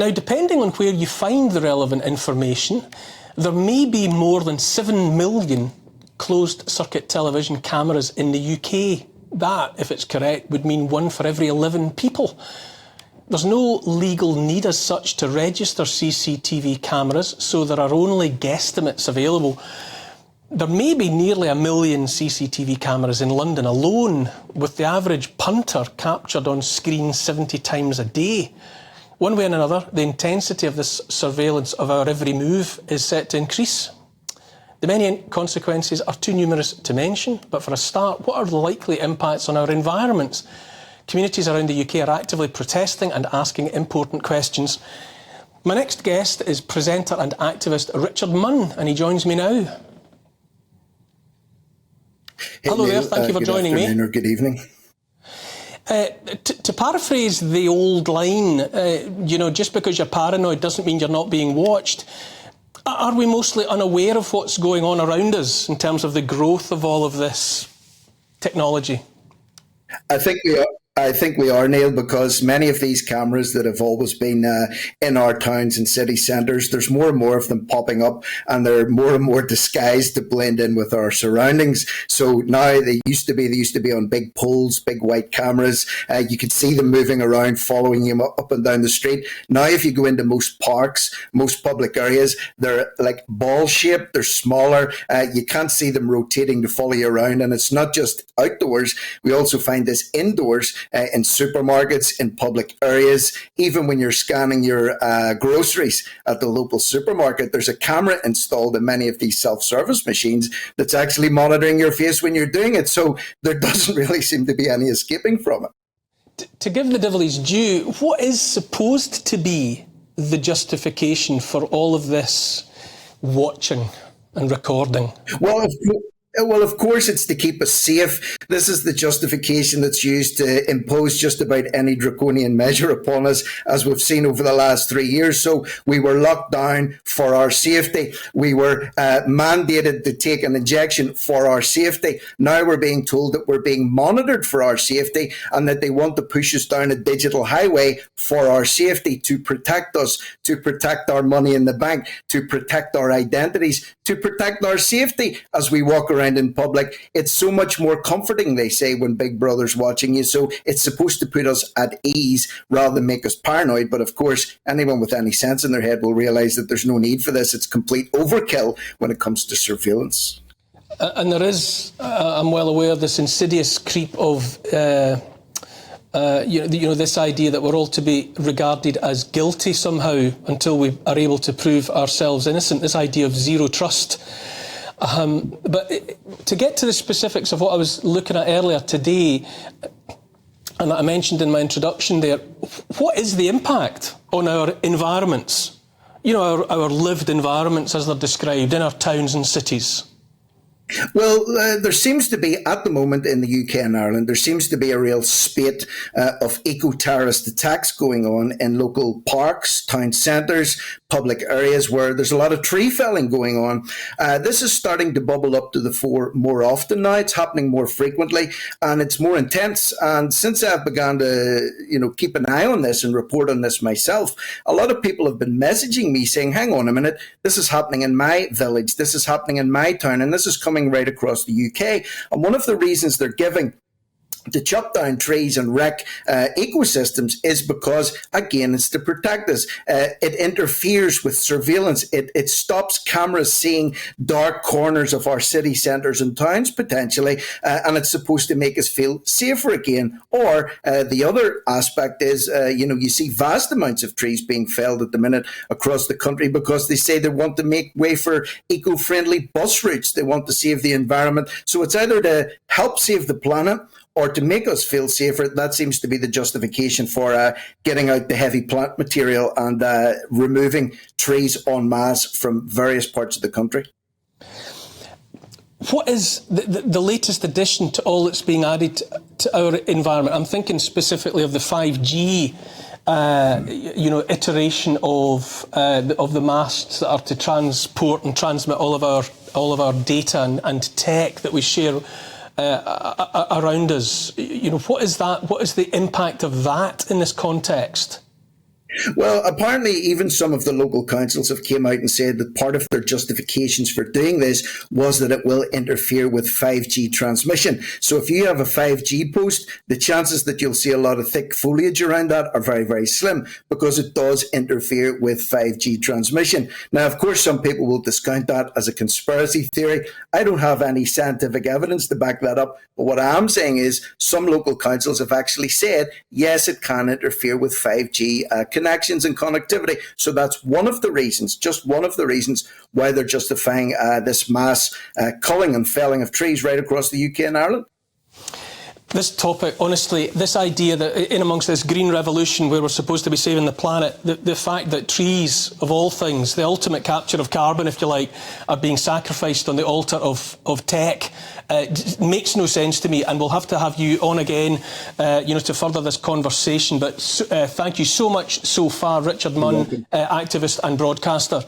Now, depending on where you find the relevant information, there may be more than 7 million closed-circuit television cameras in the UK. That, if it's correct, would mean 1 for every 11 people. There's no legal need as such to register CCTV cameras, so there are only guesstimates available. There may be nearly 1 million CCTV cameras in London alone, with the average punter captured on screen 70 times a day. One way or another, the intensity of this surveillance of our every move is set to increase. The many consequences are too numerous to mention, but for a start, what are the likely impacts on our environments? Communities around the UK are actively protesting and asking important questions. My next guest is presenter and activist Richard Munn, and he joins me now. Hey, hello Neil, there, thank you for joining me. Or good evening. To paraphrase the old line, just because you're paranoid doesn't mean you're not being watched. Are we mostly unaware of what's going on around us in terms of the growth of all of this technology? I think we are. Neil, because many of these cameras that have always been in our towns and city centres, there's more and more of them popping up, and they're more and more disguised to blend in with our surroundings. So now they used to be on big poles, big white cameras. You could see them moving around, following you up and down the street. Now, if you go into most parks, most public areas, they're like ball shaped. They're smaller. You can't see them rotating to follow you around, and it's not just outdoors. We also find this indoors. In supermarkets, in public areas, even when you're scanning your groceries at the local supermarket, there's a camera installed in many of these self-service machines that's actually monitoring your face when you're doing it. So there doesn't really seem to be any escaping from it. To give the devil his due, what is supposed to be the justification for all of this watching and recording? Well, of course, it's to keep us safe. This is the justification that's used to impose just about any draconian measure upon us, as we've seen over the last 3 years. So we were locked down for our safety. We were mandated to take an injection for our safety. Now we're being told that we're being monitored for our safety, and that they want to push us down a digital highway for our safety, to protect us, to protect our money in the bank, to protect our identities, to protect our safety as we walk around in public. It's so much more comforting, they say, when Big Brother's watching you. So it's supposed to put us at ease rather than make us paranoid. But of course, anyone with any sense in their head will realise that there's no need for this. It's complete overkill when it comes to surveillance. And there is, I'm well aware, this insidious creep of this idea that we're all to be regarded as guilty somehow until we are able to prove ourselves innocent. This idea of zero trust. But to get to the specifics of what I was looking at earlier today, and that I mentioned in my introduction there, what is the impact on our environments? Our lived environments as they're described in our towns and cities. Well, there seems to be, at the moment in the UK and Ireland, there seems to be a real spate of eco-terrorist attacks going on in local parks, town centres, public areas where there's a lot of tree felling going on. This is starting to bubble up to the fore more often now. It's happening more frequently, and it's more intense. And since I've begun to, keep an eye on this and report on this myself, a lot of people have been messaging me saying, hang on a minute, this is happening in my village, this is happening in my town, and this is coming right across the UK. And one of the reasons they're giving to chop down trees and wreck ecosystems is because, again, it's to protect us. It interferes with surveillance. It stops cameras seeing dark corners of our city centres and towns, potentially, and it's supposed to make us feel safer again. Or the other aspect is, you see vast amounts of trees being felled at the minute across the country because they say they want to make way for eco-friendly bus routes. They want to save the environment. So it's either to help save the planet or to make us feel safer. That seems to be the justification for getting out the heavy plant material and removing trees en masse from various parts of the country. What is the latest addition to all that's being added to our environment? I'm thinking specifically of the 5G iteration of the masts that are to transport and transmit all of our data and tech that we share around us. What is that? What is the impact of that in this context? Well, apparently even some of the local councils have came out and said that part of their justifications for doing this was that it will interfere with 5G transmission. So if you have a 5G post, the chances that you'll see a lot of thick foliage around that are very, very slim because it does interfere with 5G transmission. Now, of course, some people will discount that as a conspiracy theory. I don't have any scientific evidence to back that up. But what I am saying is some local councils have actually said, yes, it can interfere with 5G connections and connectivity. So that's one of the reasons, just one of the reasons why they're justifying this mass culling and felling of trees right across the UK and Ireland. This topic, honestly, this idea that in amongst this green revolution where we're supposed to be saving the planet, the fact that trees, of all things, the ultimate capture of carbon, if you like, are being sacrificed on the altar of tech, makes no sense to me, and we'll have to have you on again, to further this conversation. But thank you so much so far, Richard Munn, activist and broadcaster.